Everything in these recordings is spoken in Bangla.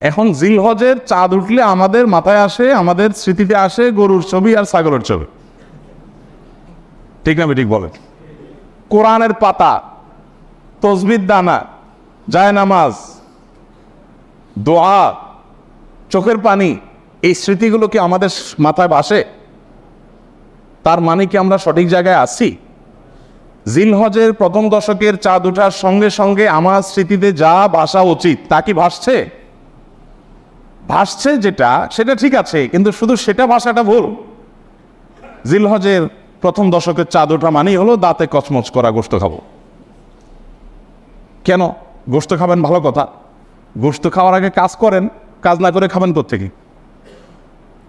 এখন জিলহজের চাঁদ উঠলে আমাদের মাথায় আসে, আমাদের স্মৃতিতে আসে গরুর ছবি আর ছাগলের ছবি। ঠিক না ঠিক বলেন? কোরআনের পাতা, তসবির দানা, জায়নামাজ, দোয়া, চোখের পানি, এই স্মৃতিগুলো কি আমাদের মাথায় ভাসে? তার মানে কি আমরা সঠিক জায়গায় আছি? জিলহজের প্রথম দশকের চাঁদ ওঠার সঙ্গে সঙ্গে আমার স্মৃতিতে যা ভাসা উচিত তা কি ভাসছে? ভাসছে যেটা, সেটা ঠিক আছে, কিন্তু শুধু সেটা ভাষাটা ভুল। জিলহজের প্রথম দশকের চাঁদ ওঠা মানেই হলো দাঁতে কচমচ করা গোশত খাবো। কেন গোশত খাবেন? ভালো কথা। গোশত খাওয়ার আগে কাজ করেন, কাজ না করে খাবেন কোত্থেকে?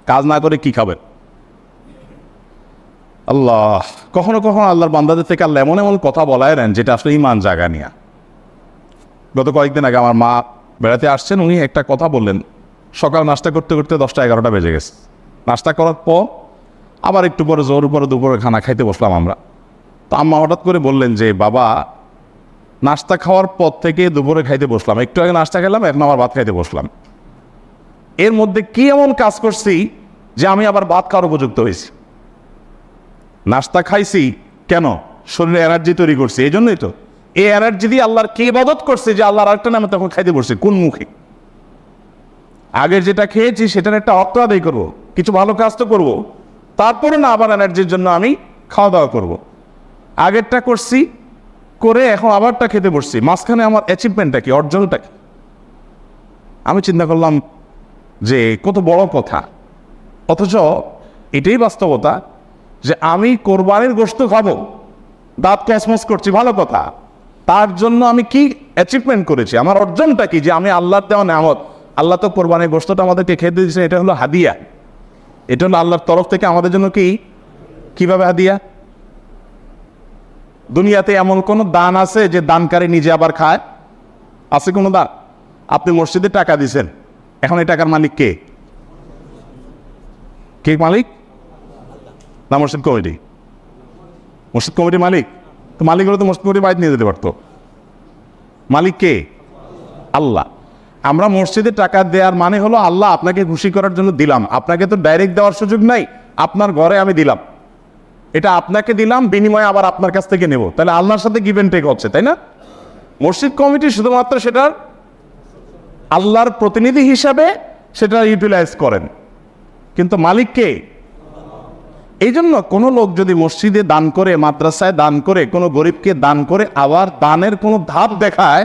কাজ না করে কি খাবেন? আল্লাহ, কখনো কখনো আল্লাহর বান্দাদের থেকে আল্লাহ এমন এমন কথা বলায় নেন যেটা আসলে ইমান জায়গা নিয়ে। গত কয়েকদিন আগে আমার মা বেড়াতে আসছেন, উনি একটা কথা বললেন। সকাল নাস্তা করতে করতে 10টা-11টা বেজে গেছে। নাস্তা করার পর আবার একটু পরে জোর উপরে দুপুরে খানা খাইতে বসলাম আমরা। তো আম্মা হঠাৎ করে বললেন যে, বাবা, নাস্তা খাওয়ার পর থেকে দুপুরে খাইতে বসলাম, একটু আগে নাস্তা খেলাম, এখন আবার ভাত খাইতে বসলাম। এর মধ্যে কি এমন কাজ করছি যে আমি আবার ভাত খাওয়ার উপযুক্ত হয়েছি? নাস্তা খাইছি কেন? শরীরে এনার্জি তৈরি করছি, এই জন্যই তো। এই এনার্জি দিয়ে আল্লাহর কি ইবাদত করছে যে আল্লাহর আরেকটা নামে তখন খাইতে বসছি? কোন মুখে? আগের যেটা খেয়েছি সেটার একটা অর্থ আদায় করবো, কিছু ভালো কাজ তো করবো, তারপরে না আবার এনার্জির জন্য আমি খাওয়া দাওয়া করব। আগেরটা করছি, করে এখন আবারটা খেতে বসছি, মাঝখানে আমার অ্যাচিভমেন্টটা কি, অর্জনটা কি? আমি চিন্তা করলাম যে কত বড় কথা, অথচ এটাই বাস্তবতা যে আমি কোরবানির গোশত খাবো, দাঁত কসমস করছি, ভালো কথা। তার জন্য আমি কি অ্যাচিভমেন্ট করেছি? আমার অর্জনটা কি? যে আমি আল্লাহর দেওয়া নেয়ামত, আল্লাহ তো কোরবানির গোশতটা আমাদেরকে খেতে দিয়েছে, এটা হলো হাদিয়া, এটা হলো আল্লাহর তরফ থেকে আমাদের জন্য। কি কিভাবে হাদিয়া? দুনিয়াতে এমন কোন দান আছে যে দানকারী নিজে আবার খায়? আছে কোনো দান? আপনি মসজিদে টাকা দিছেন, এখন এই টাকার মালিক কে? কে মালিক? না মসজিদ কমিটি? মসজিদ কমিটি মালিক? তো মালিক হলে তো মসজিদ কমিটি বাইরে নিয়ে যেতে পারতো। মালিক কে? আল্লাহ। আমরা মসজিদে টাকা দেওয়ার মানে হলো আল্লাহ আপনাকে খুশি করার জন্য দিলাম। আপনাকে তো ডাইরেক্ট দেওয়ার সুযোগ নাই, আপনার ঘরে আমি দিলাম, এটা আপনাকে দিলাম, বিনিময়ে আবার আপনার কাছ থেকে নেব, তাহলে আল্লাহর সাথে গিভ এন্ড টেক হচ্ছে, তাই না? মসজিদ কমিটি শুধুমাত্র সেটার আল্লাহর প্রতিনিধি হিসাবে সেটা ইউটিলাইজ করেন, কিন্তু মালিক কে? এই জন্য কোনো লোক যদি মসজিদে দান করে, মাদ্রাসায় দান করে, কোনো গরিবকে দান করে, আবার দানের কোনো ধাপ দেখায়,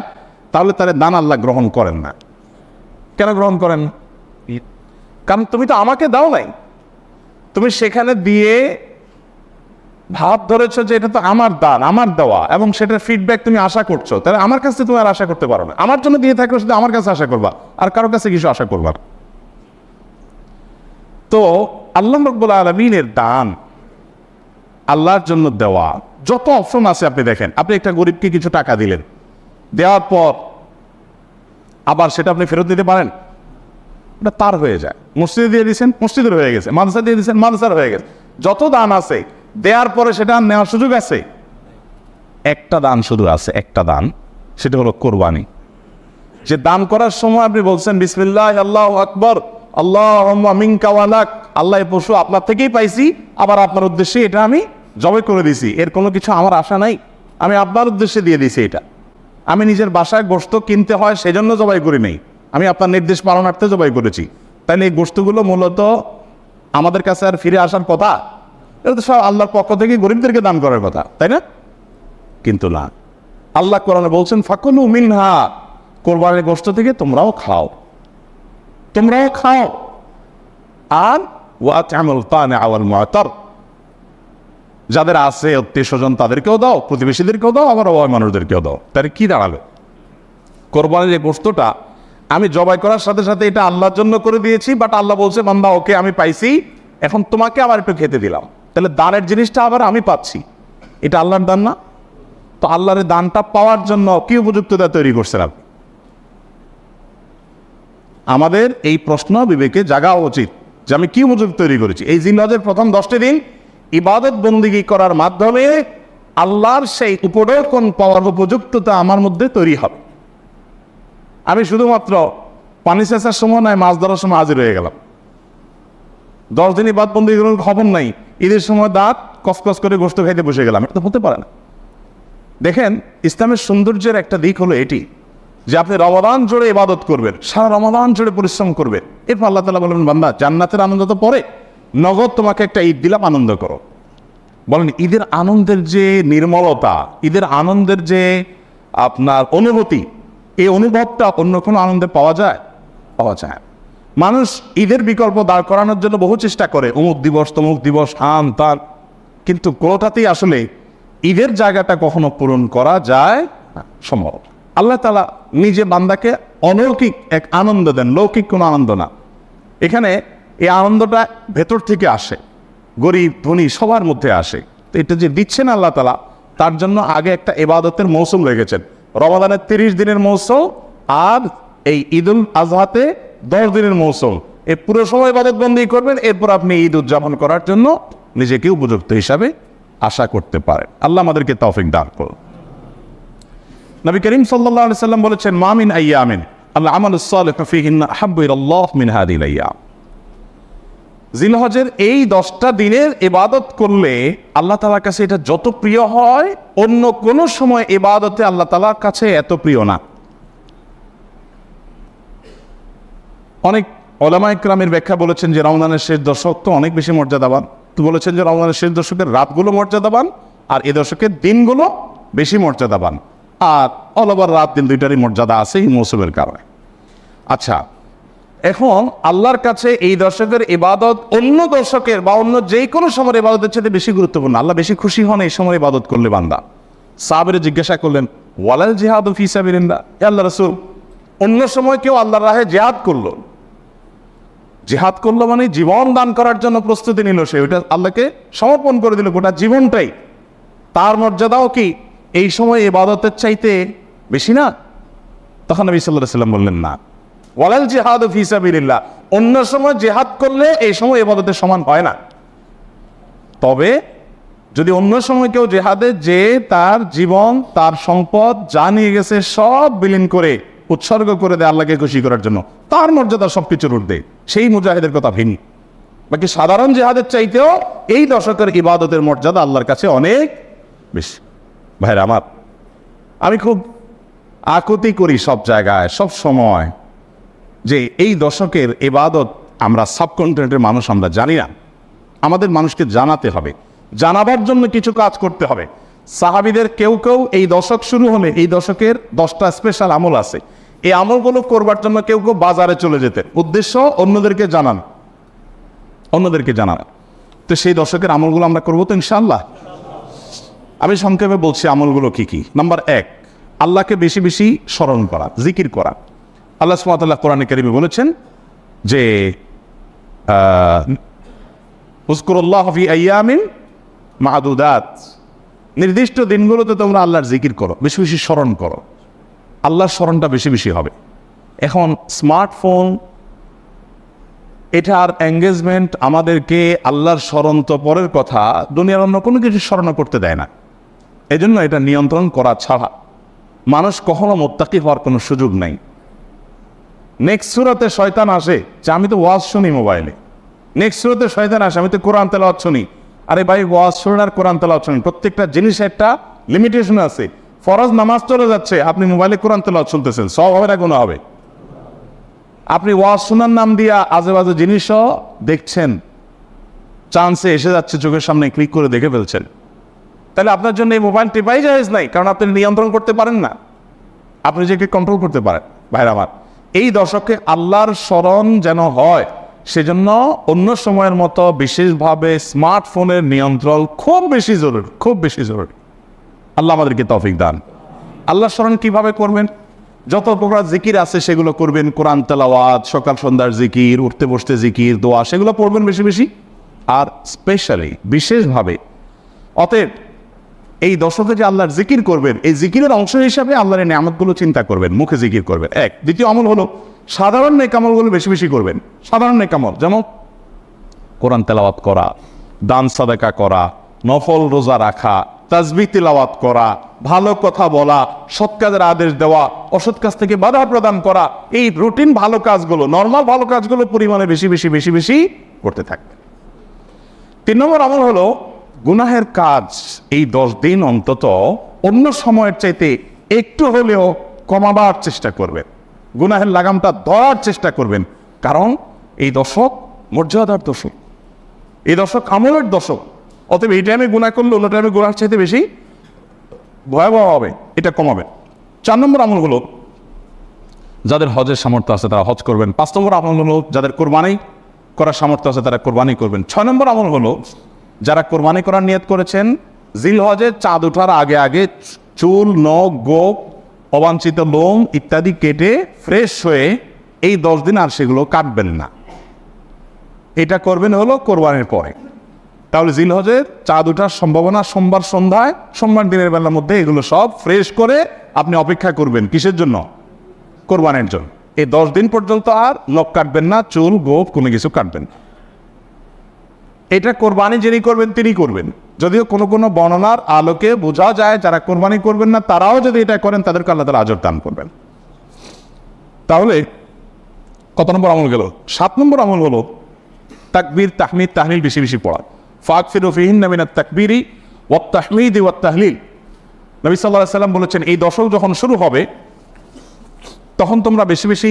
তাহলে তার দান আল্লাহ গ্রহণ করেন না। কেন গ্রহণ করেন না? কারণ তুমি তো আমাকে দাও নাই, তুমি সেখানে দিয়ে ভাব ধরেছ যে এটা তো আমার দান, আমার দেওয়া, এবং সেটার ফিডব্যাক তুমি আশা করছো, তাহলে আমার কাছে তুমি আর আশা করতে পারো না। আমার জন্য দিয়ে থাকলে শুধু আমার কাছে আশা করবা, আর কারো কাছে কিছু আশা করবা। তো আল্লাহ রাব্বুল আলামিনের দান, আল্লাহর জন্য দেওয়া, যত অপশন আছে আপনি দেখেন। আপনি একটা গরিবকে কিছু টাকা দিলেন, দেওয়ার পর আবার সেটা আপনি ফেরত দিতে পারেন? এটা তার হয়ে যায়। মসজিদে দিয়ে দিয়েছেন, মসজিদের হয়ে গেছে। মাদ্রাসা দিয়ে দিয়েছেন, মাদ্রাসার হয়ে গেছে। যত দান আছে দেওয়ার পরে সেটা নেওয়ার সুযোগ আছে? একটা দান শুধু আছে, একটা দান, সেটা হলো কোরবানি। যে দান করার সময় আপনি বলছেন বিসমিল্লাহ, আল্লাহু আকবার, আল্লাহুম্মা মিনকা ওয়া লাক, আল্লাহ এই পশু আপনার থেকেই পাইছি, আবার আপনার উদ্দেশ্যে এটা আমি জবাই করে দিছি, এর কোনো কিছু আমার আশা নাই, আমি আপনার উদ্দেশ্যে দিয়ে দিছি। এটা আমি নিজের বাসায় গোশত কিনতে হয় সেজন্য জবাই করি নাই, আমি আপনার নির্দেশ পালনার্থে জবাই করেছি। তাহলে এই গোশতগুলো মূলত আমাদের কাছে আর ফিরে আসার কথা? এটা তো সব আল্লাহর পক্ষ থেকে গরিবদেরকে দান করার কথা, তাই না? কিন্তু না, আল্লাহ কোরআনে বলছেন ফাকুলু মিনহা, কোরবানির গোশত থেকে তোমরাও খাও, তোমরাও খাও। আর ওয়াতআমুল কানিআ ওয়াল মু'তার, যাদের আছে আত্মীয় স্বজন তাদেরকেও দাও, প্রতিবেশীদেরকেও দাও, আবার অভাবী মানুষদেরকেও দাও। তাহলে কি দাঁড়ালো? কোরবানির এই গোশতটা আমি জবাই করার সাথে সাথে এটা আল্লাহর জন্য করে দিয়েছি, বাট আল্লাহ বলছে বান্দা ওকে আমি পাইছি, এখন তোমাকে আবার একটু খেতে দিলাম। তাহলে দানের জিনিসটা আবার আমি পাচ্ছি, এটা আল্লাহর দান না? তো আল্লাহর দানটা পাওয়ার জন্য কি উপযুক্ততা তৈরি করছেন আপনি? আমাদের এই প্রশ্ন বিবেকে জাগা উচিত যে আমি কি উপযুক্ত তৈরি করেছি। এই জিলহজের প্রথম 10টি দিন ইবাদত বন্দিগি করার মাধ্যমে আল্লাহর সেই উপঢৌকন পাওয়ার উপযুক্ততা আমার মধ্যে তৈরি হবে। আমি শুধুমাত্র পানি চেঁচার সময় নাই, মাছ ধরার সময় হাজির হয়ে গেলাম। 10 দিন ইবাদত বন্দেগী কোনো খবর নাই, ঈদের সময় দাঁত কসকস করে গোশত খাইতে বসে গেলাম। এটা তো হতে পারে না। দেখেন, ইসলামের সৌন্দর্যের একটা দিক হলো এটি যে আপনি রমাদান জুড়ে ইবাদত করবেন, সারা রমাদান জুড়ে পরিশ্রম করবেন, এরপর আল্লাহ তাআলা বলবেন, বান্দা জান্নাতের আনন্দ তো পরে, নগদ তোমাকে একটা ঈদ দিলাম, আনন্দ করো। বলেন, ঈদের আনন্দের যে নির্মলতা, ঈদের আনন্দের যে আপনার অনুভূতি, এই অনুভবটা অন্য কোনো আনন্দে পাওয়া যায়? পাওয়া যায়। মানুষ ঈদের বিকল্প দাঁড় করানোর জন্য বহু চেষ্টা করে, অমুক দিবস তমুক দিবস, হান তান, কিন্তু কোনোটাতেই আসলে ঈদের জায়গাটা কখনো পূরণ করা যায় না, সম্ভব। আল্লাহ তাআলা নিজে বান্দাকে অলৌকিক এক আনন্দ দেন, লৌকিক কোনো আনন্দ না। এখানে এই আনন্দটা ভেতর থেকে আসে, গরিব ধনী সবার মধ্যে আসে। তো এটা যে দিচ্ছেন আল্লাহ তাআলা, তার জন্য আগে একটা ইবাদতের মৌসুম রেখেছেন। রমাদানের 30 দিনের মৌসুম, আর এই ঈদুল আজহাতে 10 দিনের মৌসুম। এই পুরো সময় ইবাদত বন্দী করবেন, এরপর আপনি ঈদ উদযাপন করার জন্য নিজেকে উপযুক্ত হিসাবে আশা করতে পারেন। আল্লাহ আমাদেরকে তৌফিক দান করুন। নবী করিম সাল্লাল্লাহু আলাইহি সাল্লাম বলেছেন, মা মিন আইয়ামিন আল আমালুস সালিহু ফীহিন্না আহাব্বু ইলাল্লাহ মিন হাযিহিল আইয়াম। জিলহজের এই 10টা দিনের ইবাদত করলে আল্লাহ তাআলার কাছে এটা যত প্রিয় হয়, অন্য কোন সময় ইবাদতে আল্লাহ তাআলার কাছে এত প্রিয় না। অনেক উলামায়ে কেরামের ব্যাখ্যা বলেছেন যে রমজানের শেষ দশক তো অনেক বেশি মর্যাদাবান। তো বলেছেন যে রমজানের শেষ দশকের রাতগুলো মর্যাদাবান, আর এ দশকের দিনগুলো বেশি মর্যাদাবান। আর অল ওভার রাত দিন দুইটারই মর্যাদা আছে এই মৌসুমের কারণে। আচ্ছা, এখন আল্লাহর কাছে এই দশকের ইবাদত অন্য দশকের বা অন্য যে কোনো সময়ের ইবাদতের চেয়ে বেশি গুরুত্বপূর্ণ। আল্লাহ বেশি খুশি হন এই সময় ইবাদত করলে বান্দা। সাহাবীরা জিজ্ঞাসা করলেন, ওয়ালাল জিহাদু ফী সাবিলিল্লাহ, হে আল্লাহর রাসূল, অন্য সময় কেউ আল্লাহর রাহে জিহাদ করলো, জিহাদ করলো মানে জীবন দান করার জন্য প্রস্তুতি নিল, সে ওইটা আল্লাহকে সমর্পণ করে দিল, গোটা জীবনটাই, তার মর্যাদাও কি এই সময় ইবাদতের চাইতে বেশি না? তখন নবী সাল্লাল্লাহু আলাইহি ওয়াসাল্লাম বললেন, না, ওয়ালাল জিহাদু ফী সাবিলিল্লাহ, অন্য সময় জিহাদ করলে এই সময় ইবাদতের সমান হয় না। তবে যদি অন্য সময় কেউ জিহাদে যে তার জীবন তার সম্পদ যা নিয়ে গেছে সব বিলীন করে উৎসর্গ করে দেয় আল্লাহকে খুশি করার জন্য, তার মর্যাদা সবকিছুর ঊর্ধ্বে, সেই মুজাহিদের কথা ভিন্ন। বাকি সাধারণ জিহাদের চাইতেও এই দশকের ইবাদতের মর্যাদা আল্লাহর কাছে অনেক বেশি। ভাইরা আমার, আমি খুব আকুতি করি সব জায়গায় সব সময় যে এই দশকের ইবাদত আমরা সাবকন্টিনেন্টের মানুষ আমরা জানি না। আমাদের মানুষকে জানাতে হবে, জানাবার জন্য কিছু কাজ করতে হবে। সাহাবীদের কেউ কেউ এই দশক শুরু হলে এই দশকের 10টা স্পেশাল আমল আছে, এই আমলগুলো করবার জন্য কেউ কেউ বাজারে চলে যেতেন, উদ্দেশ্য অন্যদেরকে জানান, অন্যদেরকে জানান। তো সেই দশকের আমলগুলো আমরা করবো তো ইনশাআল্লাহ। আমি সংক্ষেপে বলছি আমলগুলো কি কি। নাম্বার 1, আল্লাহকে বেশি বেশি স্মরণ করা, জিকির করা। আল্লাহ সুবহানাহু ওয়া তাআলা কোরআনে কারিমে বলেছেন যে উযকুরুল্লাহ ফি আইয়ামিন মা'দুদাত, নির্দিষ্ট দিনগুলোতে তোমরা আল্লাহর জিকির করো, বেশি বেশি স্মরণ করো, আল্লাহর স্মরণটা বেশি বেশি হবে। এখন স্মার্টফোন, এটার এঙ্গেজমেন্ট আমাদেরকে আল্লাহর স্মরণ তো পরের কথা, দুনিয়ার অন্য কোনো কিছু স্মরণ করতে দেয় না। এজন্য এটা নিয়ন্ত্রণ করা ছাড়া মানুষ কখনো মুত্তাকি হওয়ার কোনো সুযোগ নাই। নেক্সট সূরাতে শয়তান আসে যে আমি তো ওয়াজ শুনি মোবাইলে, নেক্সট সূরাতে শয়তান আসে আমি তো কোরআন তেলাওয়াত শুনি। আরে ভাই, ওয়াজ শুনুন আর কোরআন তেলাওয়াত শুনুন, প্রত্যেকটা জিনিস একটা লিমিটেশন আছে। ফরজ নামাজ চলে যাচ্ছে, আপনি মোবাইলে কোরআন তেলাওয়াত শুনতেছেন, সব হবে না গুনাহ হবে। আপনি ওয়াজ শোনার নাম দিয়া আজে বাজে জিনিসও দেখছেন, চান্সে এসে যাচ্ছে চোখের সামনে, ক্লিক করে দেখে ফেলছেন, তাহলে আপনার জন্য এই মোবাইল টেপাই জায়েজ নাই, কারণ আপনি নিয়ন্ত্রণ করতে পারেন না, আপনি নিজেকে কন্ট্রোল করতে পারেন। ভাইরা আমার, এই দশকে আল্লাহর স্মরণ যেন হয়, সেজন্য অন্য সময়ের মতো বিশেষভাবে স্মার্টফোনের নিয়ন্ত্রণ খুব বেশি জরুরি, খুব বেশি জরুরি। আল্লাহ আমাদেরকে তৌফিক দান। আল্লাহর স্মরণ কিভাবে করবেন? যত প্রকার জিকির আছে সেগুলো করবেন, কোরআন তেলাওয়াত, সকাল সন্ধ্যার জিকির, উঠতে বসতে জিকির, দোয়া, সেগুলো পড়বেন বেশি বেশি, আর স্পেশালি বিশেষভাবে। অতএব এই দশকে যে আল্লাহর জিকির করবেন, এই জিকিরের অংশ হিসাবে আল্লাহর নিয়ামতগুলো চিন্তা করবেন, মুখে জিকির করবেন। এক। দ্বিতীয় আমল হলো সাধারণ নেক আমলগুলো বেশি বেশি করবেন। সাধারণ নেক আমল যেমন কোরআন তেলাওয়াত করা, দান সাদাকা করা, নফল রোজা রাখা, তাসবিহ তিলাওয়াত করা, ভালো কথা বলা, সৎ কাজের আদেশ দেওয়া, অসৎ কাজ থেকে বাধা প্রদান করা, এই রুটিন ভালো কাজগুলো, নর্মাল ভালো কাজগুলো পরিমাণে বেশি বেশি বেশি বেশি করতে থাকবে। 3 নম্বর আমল হলো গুনাহের কাজ এই 10 দিন অন্তত অন্য সময়ের চাইতে একটু হলেও কমাবার চেষ্টা করবেন, গুনাহের লাগামটা ধরার চেষ্টা করবেন। কারণ এই দশক মর্যাদার দশক, এই দশক আমলের দশক। অতএব এই টাইমে গুনাহ করলে অন্য টাইমে গুনাহের চাইতে বেশি ভয়াবহ হবে, এটা কমাবে। 4 নম্বর আমল হলো যাদের হজের সামর্থ্য আছে তারা হজ করবেন। 5 নম্বর আমল হলো যাদের কোরবানি করার সামর্থ্য আছে তারা কোরবানি করবেন। 6 নম্বর আমল হলো যারা কোরবানি করার নিয়ত করেছেন জিলহজের চাঁদ ওঠার আগে আগে চুল, নখ, গোপ, অবাঞ্ছিত লোম ইত্যাদি কেটে ফ্রেশ হয়ে এই 10 দিন আর সেগুলো কাটবেন না, এটা করবেন হলো কোরবানির পরে। তাহলে জিলহজের চাঁদ ওঠার সম্ভাবনা সোমবার সন্ধ্যায়, সোমবার দিনের বেলার মধ্যে এগুলো সব ফ্রেশ করে আপনি অপেক্ষা করবেন কিসের জন্য? কোরবানির জন্য। এই 10 দিন পর্যন্ত আর নখ কাটবেন না, চুল, গোপ কোনো কিছু কাটবেন না। এটা কোরবানি যিনি করবেন তিনি করবেন। যদিও কোনো কোনো বর্ণনার আলোকে বোঝা যায় যারা কোরবানি করবেন না তারাও যদি এটা করেন তাদেরকে আল্লাহ তাআলা আজর দান করবেন। তাহলে কত নম্বর আমল গেল? 7 নম্বর আমল হলো তাকবীর, তাহমিদ, তাহলিল বেশি বেশি পড়া। ফাকফিরু ফিহিন্না মিনাত তাকবীরি ওয়াত তাহমিদি ওয়াত তাহলিল। নবী সাল্লাল্লাহু আলাইহি সাল্লাম বলেছেন এই দশক যখন শুরু হবে তখন তোমরা বেশি বেশি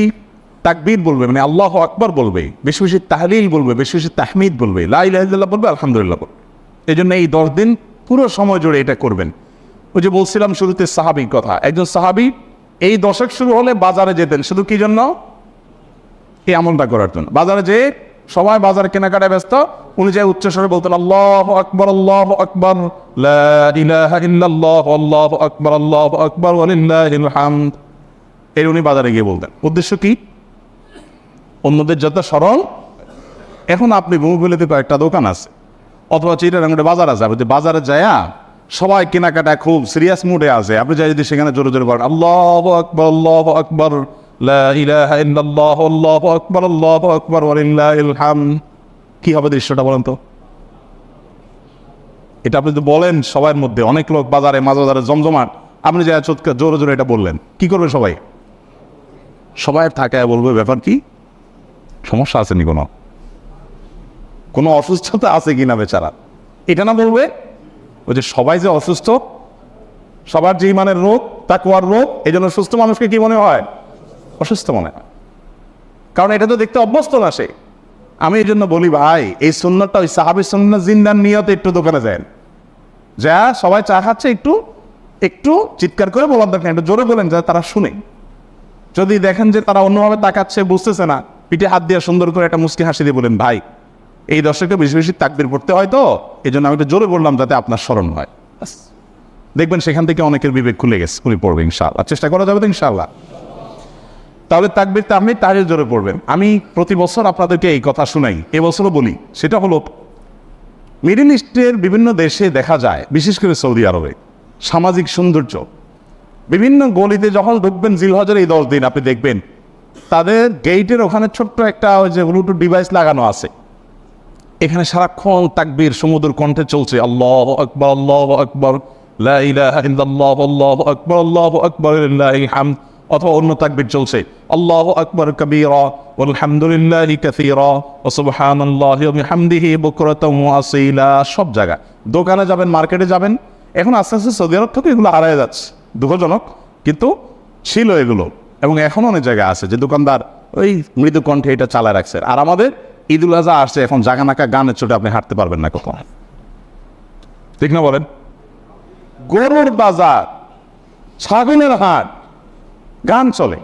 তাকবীর বলবে, মানে আল্লাহু আকবার বলবে, বেশি বেশি তাহলিল বলবে, বেশি বেশি তাহমিদ বলবে, লা ইলাহা ইল্লাল্লাহ বলবে, আলহামদুলিল্লাহ বলবে। এই জন্য এই 10 দিন পুরো সময় জুড়ে এটা করবেন। ওই যে বলছিলাম শুরুতে সাহাবীর কথা, একজন সাহাবী এই দশক শুরু হলে বাজারে যেতেন, শুধু কি জন্য? এই আমলটা করার জন্য। বাজারে যে সবাই বাজারে কেনাকাটায় ব্যস্ত, উনি যে উচ্চস্বরে বলতেন আল্লাহু আকবার, আল্লাহু আকবার, লা ইলাহা ইল্লাল্লাহ, আল্লাহু আকবার, আল্লাহু আকবার, ওয়া লিল্লাহিল হামদ। এর উনি বাজারে গিয়ে বলতেন। উদ্দেশ্য কি? অন্যদের যত স্মরণ। এখন আপনি বহুগুলিতে কয়েকটা দোকান আছে অথবা চিটাগাঙ্গে বাজার আছে, আপনি বাজারে যায়া সবাই কেনাকাটা খুব সিরিয়াস মুডে আছে, আপনি যাই যদি সেখানে জোরে জোরে বলেন আল্লাহু আকবার, আল্লাহু আকবার, লা ইলাহা ইল্লাল্লাহ, আল্লাহু আকবার, আল্লাহু আকবার, ওয়া লিল্লাহিল হামদ, কি হবে দৃশ্যটা বলেন তো? এটা আপনি তো বলেন সবার মধ্যে, অনেক লোক বাজারে মাঝবাজারে জমজমাট, আপনি যাই জোরে জোরে এটা বললেন, কি করবে সবাই? সবাই থাকায় বলবে ব্যাপার কি, সমস্যা আছে নি, কোনো অসুস্থতা আছে কিনা বেচারা, এটা না বলবে। ওই যে সবাই যে অসুস্থ, সবার যে ইমানের রোগ, তাকওয়ার রোগ, এই জন্য সুস্থ মানুষকে কি মনে হয়? অসুস্থ মনে হয়। কারণ এটা তো দেখতে অভ্যস্ত না সে। আমি এই জন্য বলি ভাই, এই সুন্নাতটা ওই সাহাবী সুন্নাত জিন্দার নিয়তে একটু দোকানে যায়, যা সবাই চা খাচ্ছে একটু একটু চিৎকার করে বলার দরকার, একটু জোরে বলেন যা তারা শুনে। যদি দেখেন যে তারা অন্যভাবে তাকাচ্ছে, বুঝতেছে না, পিঠে হাত দিয়ে সুন্দর করে একটা মুচকি হাসি দিয়ে বলেন ভাই এই দর্শককে বেশি বেশি তাকবীর পড়তে হয় তো, এই জন্য আমি একটু জোরে বললাম যাতে আপনার স্মরণ হয়। দেখবেন সেখান থেকে অনেকের বিবেক খুলে গেছে, উনি পড়বে ইনশাআল্লাহ। চেষ্টা করা যাবে তো ইনশাআল্লাহ। তাহলে তাকবীর তাহমিদ তাহলিল জোরে পড়বেন। আমি প্রতি বছর আপনাদেরকে এই কথা শুনাই, এবছরও বলি, সেটা হলো মিডল ইস্টের বিভিন্ন দেশে দেখা যায়, বিশেষ করে সৌদি আরবে, সামাজিক সৌন্দর্য বিভিন্ন গলিতে যখন ঢুকবেন জিলহজের এই 10 দিন আপনি দেখবেন তাদের গেইটের ওখানে ছোট্ট একটা ওই যে ব্লুটুথ ডিভাইস লাগানো আছে, এখানে সারাক্ষণ তাকবীর সমুদ্র কণ্ঠে চলছে, আল্লাহু আকবার, আল্লাহু আকবার, লা ইলাহা ইল্লাল্লাহ, আল্লাহু আকবার, আল্লাহু আকবার, লিল্লাহিল হামদ, অথবা অন্য তাকবীর চলছে আল্লাহু আকবার কাবীরা ওয়ালহামদুলিল্লাহি কাসীরা ওয়া সুবহানাল্লাহি ওয়া বিহামদিহি বুকরাতাও ওয়া আসীলা। সব জায়গা, দোকানে যাবেন, মার্কেটে যাবেন, এখন আস্তে আস্তে সৌদি আরব থেকে এগুলো হারায় যাচ্ছে, দুঃখজনক, কিন্তু ছিল এগুলো। এবং এখন অনেক জায়গা আছে যে দোকানদার ওই মৃদু কণ্ঠে এটা চালায় রাখছে। আর আমাদের ঈদুল আজহা আসছে, এখন জাগানাকা গানের চোটে আপনি হাঁটতে পারবেন না কখন, ঠিক না বলেন? গরুর বাজার, ছাগলের হাট, গান চলে।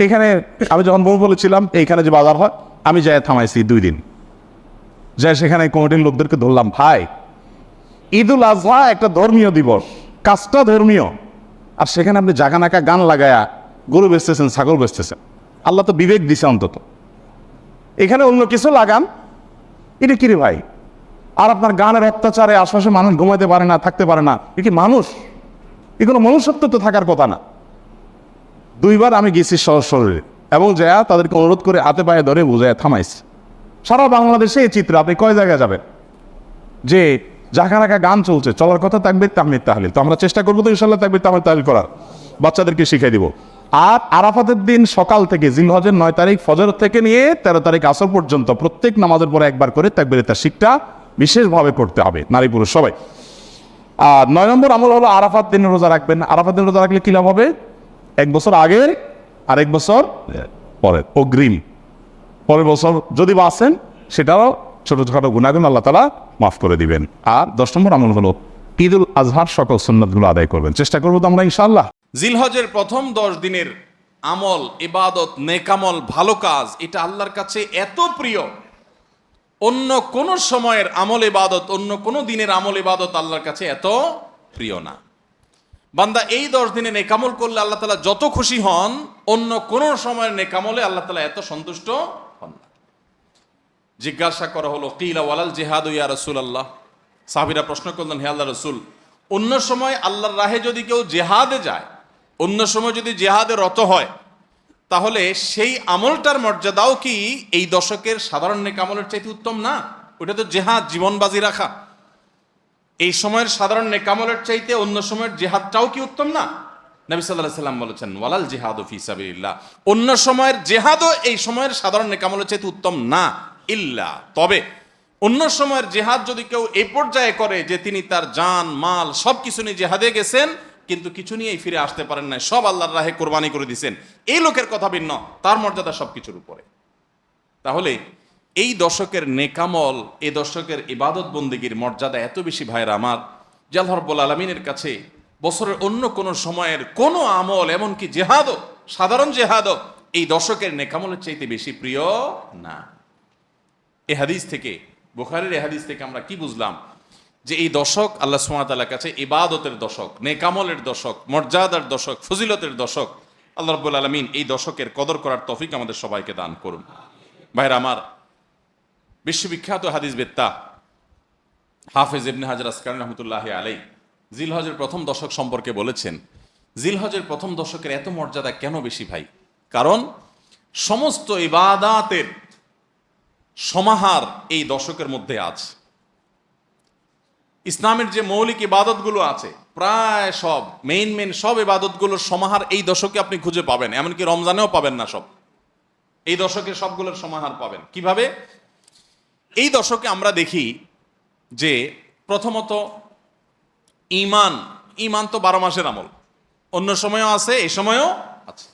এখানে আমি যখন বলেছিলাম এইখানে যে বাজার হয়, আমি যাই থামাইছি 2 দিন, যাই সেখানে কমিটির লোকদেরকে ধরলাম, ভাই ঈদুল আজহা একটা ধর্মীয় দিবস, কাজটা ধর্মীয়, আর সেখানে আপনি জাগানাকা গান লাগায়া গরু বেচতেছেন, ছাগল বেচতেছেন। আল্লাহ তো বিবেক দিছে অন্তত, এখানে অন্য কিছু লাগান, এটা কি রে ভাই? আর আপনার গানের অত্যাচারে আশপাশে মানুষ ঘুমাইতে পারে না, থাকতে পারে না, এ কি মানুষ? এগুলো মনুষ্যত্ব তো থাকার কথা না। 2 বার আমি গেছি শরীরে, এবং যা তাদেরকে অনুরোধ করে হাতে পায়ে ধরে বুঝায় থামাইছে। সারা বাংলাদেশে এই চিত্র, আপনি কয় জায়গায় যাবেন যে জাকা রাখা গান চলছে, চলার কথা তাকবীর তাহমিদ তাহলিল। তো আমরা চেষ্টা করবো তো ইনশাল্লাহ তাকবীর তাহমিদ তাহলিল করার, বাচ্চাদেরকে শিখিয়ে দিব। আর আরাফাতের দিন সকাল থেকে জিলহজের 9 তারিখ ফজর থেকে নিয়ে 13 তারিখ আসর পর্যন্ত প্রত্যেক নামাজের পরে একবার করে তাকবীরে তাশরিকটা বিশেষভাবে পড়তে হবে, নারী পুরুষ সবাই। আর 9 নম্বর আমল হলো আরাফাত দিন রোজা রাখবেন। আরাফাত দিন রোজা রাখলে কি লাভ হবে? 1 বছর আগে আর 1 বছর পরে অগ্রিম, পরের বছর যদি বাঁচেন সেটাও ছোটখাটো গুনাহগুলো আল্লাহ তাআলা মাফ করে দিবেন। আর 10 নম্বর আমল হলো ঈদুল আজহার সকল সুন্নাতগুলো আদায় করবেন। চেষ্টা করবো তো আমরা ইনশাআল্লাহ। জিলহজের প্রথম 10 দিনের আমল, ইবাদত, নেকামল, ভালো কাজ, এটা আল্লাহর কাছে এত প্রিয়, অন্য কোন সময়ের আমল ইবাদত, অন্য কোন দিনের আমল ইবাদত আল্লাহর কাছে এত প্রিয় না। বান্দা এই 10 দিনে নেকামল করলে আল্লাহ তাআলা যত খুশি হন, অন্য কোন সময়ের নেকামলে আল্লাহ তাআলা এত সন্তুষ্ট হন না। জিজ্ঞাসা করা হলো, কিলা ওয়ালাল জিহাদ ইয়া রাসূলুল্লাহ। সাহাবীরা প্রশ্ন করলেন, হে আল্লাহর রাসূল, অন্য সময় আল্লাহর রাহে যদি কেউ জিহাদে যায়, অন্য সময় যদি জিহাদে রত হয়, তাহলে সেই আমলটার মর্যাদাও কি এই দশকের সাধারণ নেকামলের চাইতে উত্তম না? ওটা তো জিহাদ, জীবন বাজি রাখা। এই সময়ের সাধারণ নেকামলের চাইতে অন্য সময়ের জিহাদটাও কি উত্তম না? নবী সাল্লাল্লাহু আলাইহি ওয়াসাল্লাম বলেছেন, ওয়ালাল জিহাদু ফি সাবিলিল্লাহ, অন্য সময়ের জিহাদও এই সময়ের সাধারণ নেকামলের চাইতে উত্তম না, ইল্লা, তবে অন্য সময়ের জিহাদ যদি কেউ এই পর্যায়ে করে যে তিনি তার জান মাল সবকিছু নিয়ে জিহাদে গেছেন, কিন্তু কিছু নিয়েই ফিরে আসতে পারেন না, সব আল্লাহর রাহে কোরবানি করে দিয়েছেন, এই লোকের কথা ভিন্ন, তার মর্যাদা সবকিছুর উপরে। তাহলে এই দশকের নেকামল, এই দশকের ইবাদত বন্দেগীর মর্যাদা এত বেশি ভাইরা আমার, যে আল্লাহ রাব্বুল আলামিনের কাছে বছরের অন্য কোন সময়ের কোন আমল, এমনকি জিহাদও, সাধারণ জিহাদও এই দশকের নেকামলের চাইতে বেশি প্রিয় না। এই হাদিস থেকে, বুখারীর এই হাদিস থেকে আমরা কি বুঝলাম? যে এই দশক আল্লাহ সুবহানাহু ওয়া তাআলার কাছে ইবাদতের দশক, নেকামলের দশক, মর্যাদার দশক, ফজিলতের দশক। আল্লাহ রাব্বুল আলামিন এই দশকের কদর করার তৌফিক আমাদের সবাইকে দান করুন। ভাইরা আমার, বিশ্ববিখ্যাত হাদিসবেত্তা হাফেজ ইবনে হাজার আসকালানী রাহমাতুল্লাহি আলাইহি জিলহজের প্রথম দশক সম্পর্কে বলেছেন, জিলহজের প্রথম দশকের এত মর্যাদা কেন বেশি ভাই? কারণ সমস্ত ইবাদাতের সমাহার এই দশকের মধ্যে আছে। ইসলামের যে মৌলিক ইবাদতগুলো আছে, প্রায় সব মেইন সব ইবাদতগুলোর সমাহার এই দশকে আপনি খুঁজে পাবেন, এমনকি রমজানেও পাবেন না সব, এই দশকে সবগুলোর সমাহার পাবেন। কিভাবে? এই দশকে আমরা দেখি যে প্রথমত ঈমান তো 12 মাসের আমল, অন্য সময়ও আছে, এই সময়ও আছে।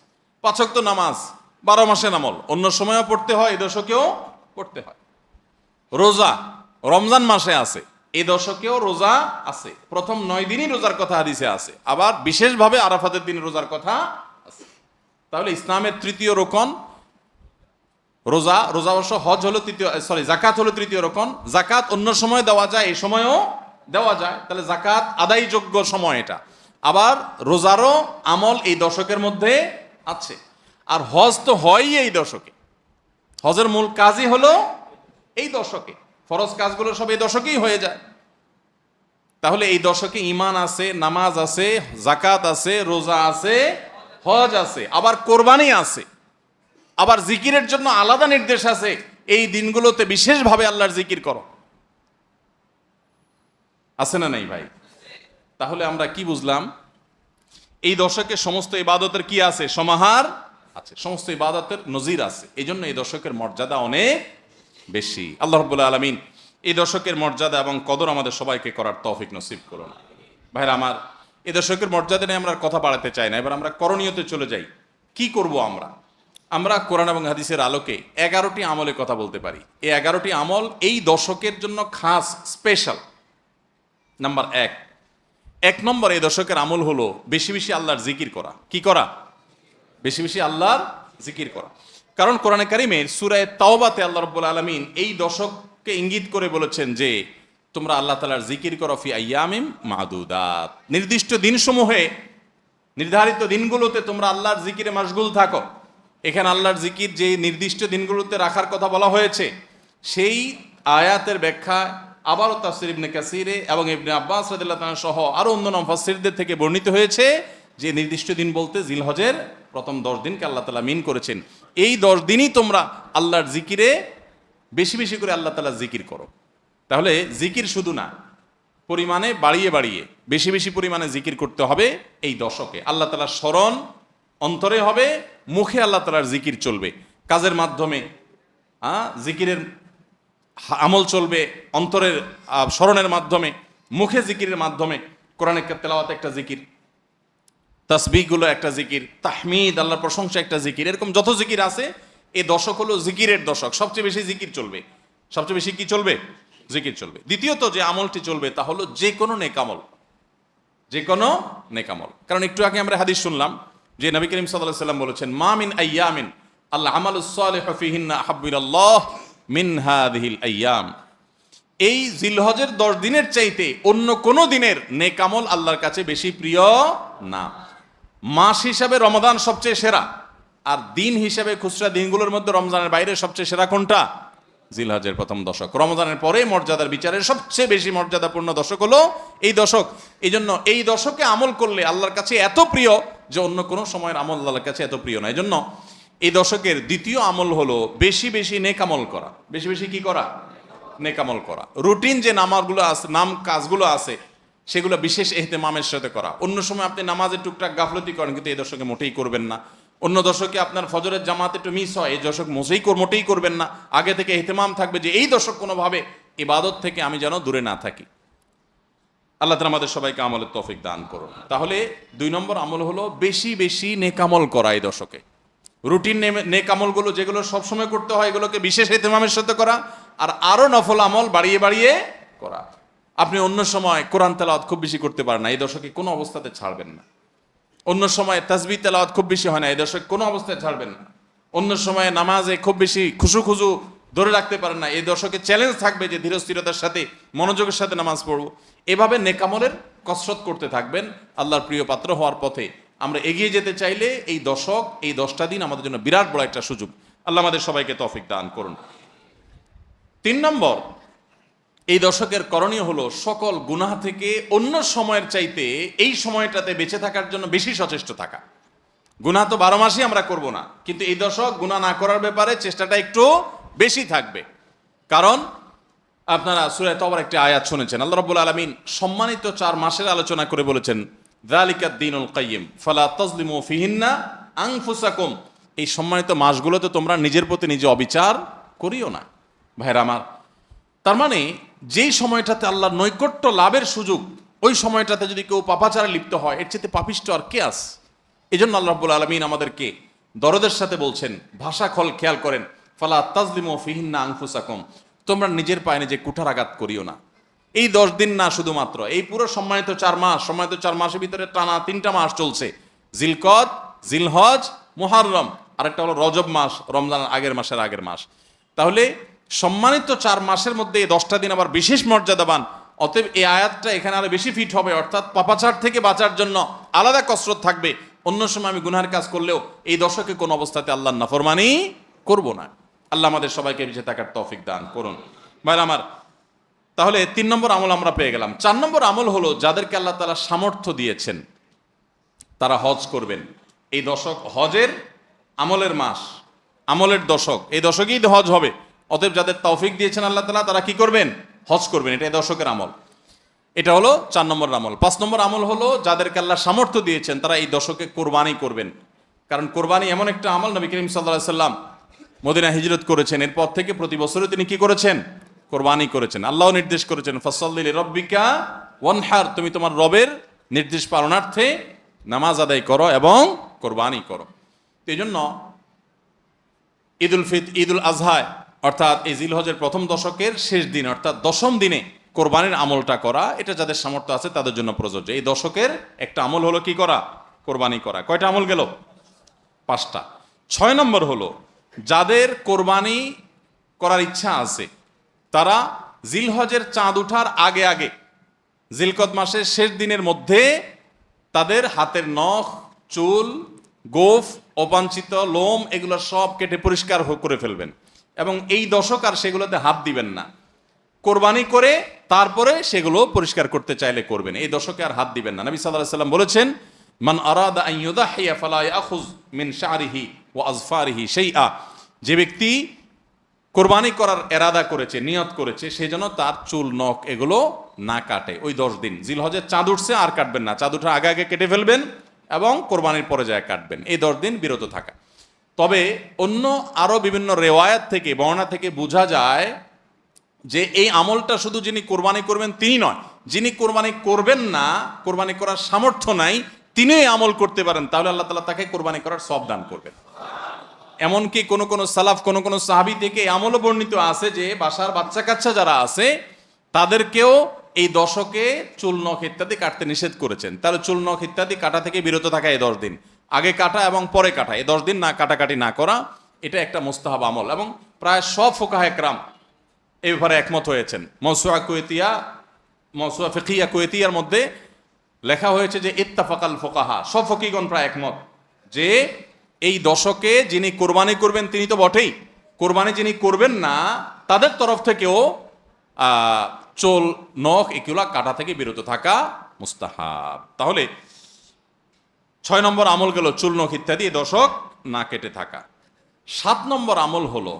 5 ওয়াক্ত নামাজ 12 মাসের আমল, অন্য সময়ও পড়তে হয়, এই দশকেও পড়তে হয়। রোজা রমজান মাসে আছে, এই দশকেও রোজা আছে, প্রথম 9 দিনই রোজার কথা হাদিসে আছে, আবার বিশেষভাবে আরাফাতের দিন রোজার কথা আছে। তাহলে ইসলামের তৃতীয় রোকন রোজা, রোজা অবশ্য হজ হলো তৃতীয়, জাকাত হলো তৃতীয় রোকন। জাকাত অন্য সময় দেওয়া যায়, এই সময়ও দেওয়া যায়, তাহলে জাকাত আদায়যোগ্য সময় এটা। আবার রোজারও আমল এই দশকের মধ্যে আছে। আর হজ তো হয়ই এই দশকে, হজের মূল কাজই হলো এই দশকে, ফরজ কাজগুলো সব এই দশকেই হয়ে যায়। তাহলে এই দশকে ঈমান আছে, নামাজ আছে, জাকাত আছে, রোজা আছে, হজ আছে, আবার কোরবানি আছে, আবার জিকিরের জন্য আলাদা নির্দেশ আছে, এই দিনগুলোতে বিশেষভাবে আল্লাহর জিকির করো। আছে না নাই ভাই? তাহলে আমরা কি বুঝলাম? এই দশকে সমস্ত ইবাদতের কি আছে? সমাহার আছে, সমস্ত ইবাদতের নজির আছে। এই জন্য এই দশকের মর্যাদা অনেক বেশি। আল্লাহ রাব্বুল আলামিন এই দশকের মর্যাদা এবং কদর আমাদের সবাইকে করার তৌফিক নসিব করুন। ভাইরা আমার, এই দশকের মর্যাদা নিয়ে আমরা কথা বাড়াতে চাই না, এবার আমরা করণীয়তে চলে যাই। কি করব আমরা? আমরা কোরআন এবং হাদিসের আলোকে 11টি আমলের কথা বলতে পারি। এই 11টি আমল এই দশকের জন্য খাস, স্পেশাল। নাম্বার 1 নম্বর এই দশকের আমল হলো বেশি বেশি আল্লাহর জিকির করা। কি করা? বেশি বেশি আল্লাহর জিকির করা। কারণ কোরআনে কারিমের সূরা তাওবাতে আল্লাহ রাব্বুল আলামিন এই দশককে ইঙ্গিত করে বলেছেন যে তোমরা আল্লাহ তাআলার জিকির করো ফি আইয়ামিম মাদুদাত, নির্দিষ্ট দিনসমূহে, নির্ধারিত দিনগুলোতে তোমরা আল্লাহর জিকিরে মাশগুল থাকো। এখানে আল্লাহর জিকির যে নির্দিষ্ট দিনগুলোতে রাখার কথা বলা হয়েছে, সেই আয়াতের ব্যাখ্যা আবারও তাফসীর ইবনে কাসিরে এবং ইবনে আব্বাস রাদিয়াল্লাহু তাআলা সহ আরো অন্যান্য মুফাসসিরদের থেকে বর্ণিত হয়েছে যে নির্দিষ্ট দিন বলতে জিলহজের প্রথম 10 দিনকে আল্লাহ তাআলা মিন করেছেন। এই 10 দিনই তোমরা আল্লাহর জিকিরে বেশি বেশি করে আল্লাহ তাআলা জিকির করো। তাহলে জিকির শুধু না, পরিমাণে বাড়িয়ে বাড়িয়ে বেশি বেশি পরিমাণে জিকির করতে হবে এই দশকে। আল্লাহ তাআলার স্মরণ অন্তরে হবে, মুখে আল্লাহ তাআলার জিকির চলবে, কাজের মাধ্যমে জিকিরের আমল চলবে, অন্তরের স্মরণের মাধ্যমে, মুখে জিকিরের মাধ্যমে। কোরআনের তেলাওয়াত একটা জিকির, তাসবিহগুলো একটা জিকির, তাহমিদ আল্লাহর প্রশংসা একটা জিকির, এরকম যত জিকির আছে এই দশক হলো জিকিরের দশক। সবচেয়ে বেশি জিকির চলবে, সবচেয়ে বেশি কি চলবে? জিকির চলবে। দ্বিতীয়ত যে আমলটি চলবে তা হলো যে কোনো নেকামল, যে কোনো নেকামল। কারণ একটু আগে আমরা হাদিস শুনলাম যে নবী করিম সাল্লাল্লাহু আলাইহি ওয়াসাল্লাম বলেছেন, মা মিন আইয়ামিন আল্লাহ আমালুস সালিহু ফিহিন্না আহাব্বু ইলাল্লাহ মিন হাযিহিল আইয়াম। এই জিলহজের 10 দিনের চাইতে অন্য কোনো দিনের নেকামল আল্লাহর কাছে বেশি প্রিয় না। মাস হিসাবে রমাদান সবচেয়ে সেরা, আর দিন হিসাবে খুচরা দিনগুলোর মধ্যে রমজানের বাইরে সবচেয়ে সেরা কোনটা? জিলহজের প্রথম দশক। রমজানের পরে মর্যাদার বিচারের সবচেয়ে বেশি মর্যাদাপূর্ণ দশক হলো এই দশক। এই জন্য এই দশকে আমল করলে আল্লাহর কাছে এত প্রিয় যে অন্য কোনো সময়ের আমল আল্লাহর কাছে এত প্রিয় না। এই জন্য এই দশকের দ্বিতীয় আমল হলো বেশি বেশি নেকামল করা। বেশি বেশি কি করা? নেকামল করা। রুটিন যে নামাজগুলো আছে, কাজগুলো আছে, সেগুলো বিশেষ ইহতেমামের সাথে করা। অন্য সময় আপনি নামাজের টুকটাক গাফলতি করেন, কিন্তু এই দশকে মোটেই করবেন না। অন্য দশকে আপনার ফজরের জামাত একটু মিস হয়, এই দশক মোটেই করবেন না। আগে থেকে ইহতেমাম থাকবে যে এই দশক কোনোভাবে ইবাদত থেকে আমি যেন দূরে না থাকি। আল্লাহ তাআলা আমাদের সবাইকে আমলের তৌফিক দান করুন। তাহলে 2 নম্বর আমল হলো বেশি বেশি নেকামল করা এই দশকে। রুটিন নেকামলগুলো যেগুলো সবসময় করতে হয় এগুলোকে বিশেষ ইহতেমামের সাথে করা, আর আরো নফল আমল বাড়িয়ে বাড়িয়ে করা। আপনি অন্য সময় কোরআন তেলাওয়াত খুব বেশি করতে পারেন না, এই দশকে কোনো অবস্থাতে ছাড়বেন না। অন্য সময় তাসবিহ তেলাওয়াত খুব বেশি হয় না, এই দশকে কোনো অবস্থায় ছাড়বেন না। অন্য সময় নামাজে খুব বেশি খুশু ধরে রাখতে পারেন না, এই দশকে চ্যালেঞ্জ থাকবে যে ধীরস্থিরতার সাথে মনোযোগের সাথে নামাজ পড়বো। এভাবে নেকামলের কসরত করতে থাকবেন আল্লাহর প্রিয় পাত্র হওয়ার পথে। আমরা এগিয়ে যেতে চাইলে এই দশক, এই 10টা দিন আমাদের জন্য বিরাট বড় একটা সুযোগ। আল্লাহ আমাদের সবাইকে তৌফিক দান করুন। 3 নম্বর, এই দশকের করণীয় হলো সকল গুনাহ থেকে অন্য সময়ের চাইতে এই সময়টাতে বেঁচে থাকার জন্য বেশি সচেষ্ট থাকা। গুনাহ তো 12 মাসই আমরা করব না, কিন্তু এই দশক গুনাহ না করার ব্যাপারে চেষ্টাটা একটু বেশি থাকবে। কারণ আপনারা সূরা তাওবার একটি আয়াত শুনেছেন, আল্লাহ রাব্বুল আলামিন সম্মানিত 4 মাসের আলোচনা করে বলেছেন, যালিকাদ দীনুল কাইয়্যিম ফালা তাজলিমু ফিহিন্না আনফুসাকুম। এই সম্মানিত মাসগুলোতে তোমরা নিজের প্রতি নিজে অবিচার করিও না। ভাইরা আমার, তার মানে যেই সময়টাতে আল্লাহর নৈকট্য লাভের সুযোগ, ওই সময়টাতে যদি কেউ পাপাচারে লিপ্ত হয়, এর চেয়ে পাপিষ্ট আর কে আছে? এই জন্য আল্লাহ রাব্বুল আলামিন আমাদেরকে দরদের সাথে বলছেন, ভাষা খেয়াল করেন, ফালা তাজলিমু ফিহিন্না আনফুসাকুম, তোমরা নিজের পায়ে নিজে কুঠারাঘাত করিও না। এই 10 দিন না, শুধুমাত্র এই পুরো সম্মানিত 4 মাস, সম্মানিত 4 মাসের ভিতরে টানা 3টা মাস চলছে, জিলকদ, জিলহজ, মুহাররম, আরেকটা হলো রজব মাস, রমজানের আগের মাস। তাহলে সম্মানিত 4 মাসের মধ্যে এই 10টা দিন আবার বিশেষ মর্যাদাবান। অতএব এই আয়াতটা এখানে আরো বেশি ফিট হবে, অর্থাৎ পাপাচার থেকে বাঁচার জন্য আলাদা কসরত থাকবে। অন্য সময় আমি গুনাহের কাজ করলেও এই দশকে কোন অবস্থাতে আল্লাহর নাফরমানি করব না। আল্লাহ আমাদের সবাইকে বেঁচে থাকার তৌফিক দান করুন। ভাই আমার, তাহলে 3 নম্বর আমল আমরা পেয়ে গেলাম। 4 নম্বর আমল হলো যাদেরকে আল্লাহ তাআলা সামর্থ্য দিয়েছেন তারা হজ করবেন। এই দশক হজের আমলের মাস, আমলের দশক, এই দশকেই হজ হবে। অতএব যাদের তৌফিক দিয়েছেন আল্লাহ তাআলা, তারা কি করবেন? হজ করবেন। এটা এই দশকের আমল। এটা হলো 4 নম্বর আমল। 5 নম্বর আমল হলো যাদেরকে আল্লাহ সামর্থ্য দিয়েছেন তারা এই দশকে কোরবানি করবেন। কারণ কোরবানি এমন একটা আমল, নবী করিম সাল্লাল্লাহু আলাইহি সাল্লাম মদিনা হিজরত করেছেন, এরপর থেকে প্রতি বছরই তিনি কি করেছেন? কোরবানি করেছেন। আল্লাহ নির্দেশ করেছেন, ফাসাল্লি লিরাব্বিকা ওয়ানহার, তুমি তোমার রবের নির্দেশ পালনার্থে নামাজ আদায় করো এবং কোরবানি করো। এই জন্য ঈদুল আজহা অর্থাৎ এই জিলহজের প্রথম দশকের শেষ দিন অর্থাৎ 10ম দিনে কোরবানির আমলটা করা, এটা যাদের সামর্থ্য আছে তাদের জন্য প্রযোজ্য। এই দশকের একটা আমল হলো কি করা? কোরবানি করা। কয়টা আমল গেল? 5টা। 6 নম্বর হলো যাদের কোরবানি করার ইচ্ছা আছে তারা জিলহজের চাঁদ ওঠার আগে আগে, জিলকদ মাসের শেষ দিনের মধ্যে তাদের হাতের নখ, চুল, গোফ, অবাঞ্ছিত লোম এগুলো সব কেটে পরিষ্কার করে ফেলবেন এবং এই দশক আর সেগুলোতে হাত দিবেন না। কোরবানি করে তারপরে সেগুলো পরিষ্কার করতে চাইলে করবেন, এই দশকে আর হাত দিবেন না। নবী সাল্লাল্লাহু আলাইহি সাল্লাম বলেছেন, মান আরাদা আন ইউদাহিয়া ফালা ইয়াখুয মিন শা'রিহি ওয়া আযফারিহি শাইআ, যে ব্যক্তি কোরবানি করার এরাদা করেছে, নিয়ত করেছে, সে যেন তার চুল, নখ এগুলো না কাটে ওই 10 দিন। জিলহজের চাঁদ উঠছে আর কাটবেন না, চাঁদ উঠে আগে আগে কেটে ফেলবেন এবং কোরবানির পরে যায় কাটবেন, এই 10 দিন বিরত থাকা। তবে অন্য আরো বিভিন্ন রেওয়ায়াত থেকে বর্ণনা থেকে বোঝা যায় যে এই আমলটা শুধু যিনি কোরবানি করবেন তিনি নয়, যিনি কোরবানি করবেন না, কোরবানি করার সামর্থ্য নাই, তিনি এই আমল করতে পারেন, তাহলে আল্লাহ তাআলা তাকে কোরবানি করার সওয়াব দান করবেন। এমনকি কোন কোন সালাফ, কোন কোন সাহাবী থেকে এই আমলও বর্ণিত আছে যে বাসার বাচ্চা কাচ্চা যারা আছে তাদেরকেও এই দশকে চুল নখ ইত্যাদি কাটতে নিষেধ করেছেন। তাহলে চুল নখ ইত্যাদি কাটা থেকে বিরত থাকা এই 10 দিন, আগে কাটা এবং পরে কাটা, এই 10 দিন না কাটাকাটি না করা, এটা একটা মুস্তাহাব আমল। এবং প্রায় সব ফুকাহায়ে কেরাম এই ব্যাপারে একমত হয়েছেন। মওসুআ ফিকহিয়া কুয়েতিয়ার মধ্যে লেখা হয়েছে যে ইত্তাফাকাল ফুকাহা, সব ফকিহগণ প্রায় একমত যে এই দশকে যিনি কোরবানি করবেন তিনি তো বটেই, কোরবানি যিনি করবেন না তাদের তরফ থেকেও চুল নখ এগুলা কাটা থেকে বিরত থাকা মুস্তাহাব। তাহলে 6 নম্বর আমল গেল চুল নখ ইত্যাদি এই দশক না কেটে থাকা। 7 নম্বর আমল হলো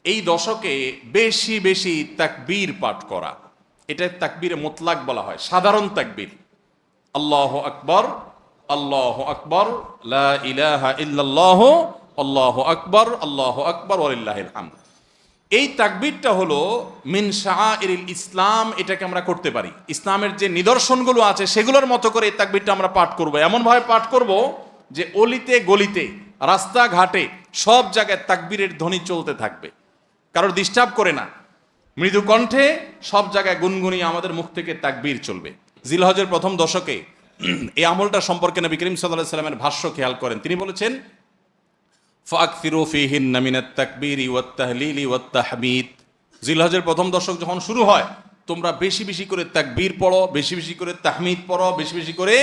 এই দশকে বেশি বেশি তাকবীর পাঠ করা। এটা তাকবীরে মুতলাক বলা হয়, সাধারণ তাকবীর। আল্লাহু আকবার, আল্লাহু আকবার, লা ইলাহা ইল্লাল্লাহ, আল্লাহু আকবার, আল্লাহু আকবার, ওয়ালিল্লাহিল হামদ। এই তাকবীরটা হলো মিন শাআইরিল ইসলাম, এটাকে আমরা করতে পারি। ইসলামের যে নিদর্শনগুলো আছে সেগুলোর মতো করে এই তাকবীরটা আমরা পাঠ করব, এমনভাবে পাঠ করব যে অলিতে গলিতে রাস্তাঘাটে সব জায়গায় তাকবীরের ধ্বনি চলতে থাকবে, কারোর ডিস্টার্ব করে না, মৃদু কণ্ঠে সব জায়গায় গুনগুনিয়ে আমাদের মুখ থেকে তাকবীর চলবে। জিলহজের প্রথম দশকে এই আমলটা সম্পর্কে নবী করিম সাল্লাল্লাহু আলাইহি ওয়াসাল্লামের ভাষ্য খেয়াল করেন, তিনি বলেছেন ফাকসিরু ফীহিন্না মিনাত তাকবীরি ওয়াত তাহলিলি ওয়াত তাহমিদ। জিলহজের প্রথম দশক যখন শুরু হয় তোমরা বেশি বেশি করে তাকবীর পড়ো, বেশি বেশি করে তাহমিদ পড়ো, বেশি বেশি করে